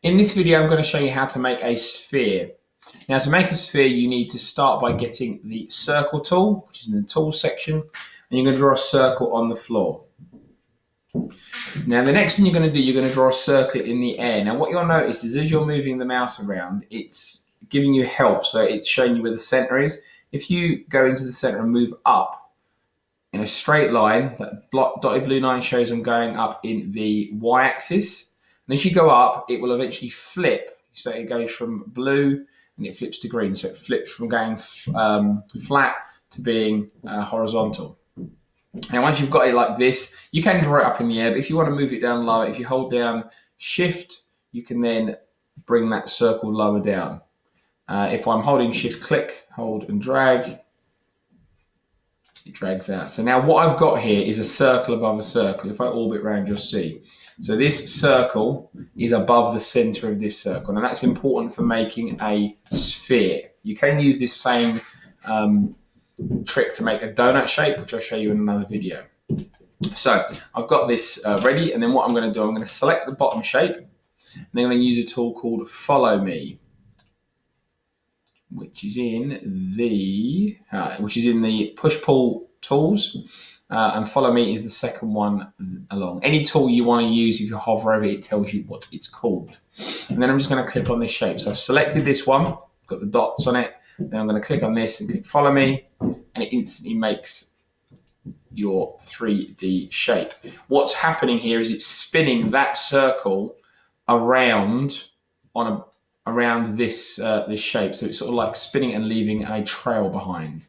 In this video, I'm going to show you how to make a sphere. Now, to make a sphere, you need to start by getting the circle tool, which is in the tools section, and you're going to draw a circle on the floor. Now, the next thing you're going to do, you're going to draw a circle in the air. Now, what you'll notice is as you're moving the mouse around, it's giving you help, so it's showing you where the center is. If you go into the center and move up in a straight line, that dotted blue line shows I'm going up in the y-axis. And as you go up, it will eventually flip. So it goes from blue and it flips to green. So it flips from going flat to being horizontal. And once you've got it like this, you can draw it up in the air. But if you want to move it down lower, if you hold down Shift, you can then bring that circle lower down. If I'm holding Shift, click, hold and drag, it drags out. So now what I've got here is a circle above a circle. If I orbit around, you'll see. So this circle is above the center of this circle. And that's important for making a sphere. You can use this same trick to make a donut shape, which I'll show you in another video. So I've got this ready. And then what I'm going to do, I'm going to select the bottom shape. And then I'm going to use a tool called Follow Me, which is in the push-pull tools, and Follow Me is the second one along. Any tool you want to use, if you hover over it, tells you what it's called. And then I'm just going to click on this shape. So I've selected this one, got the dots on it. Then I'm going to click on this and click Follow Me, and it instantly makes your 3D shape. What's happening here is it's spinning that circle around around this this shape, so it's sort of like spinning and leaving a trail behind.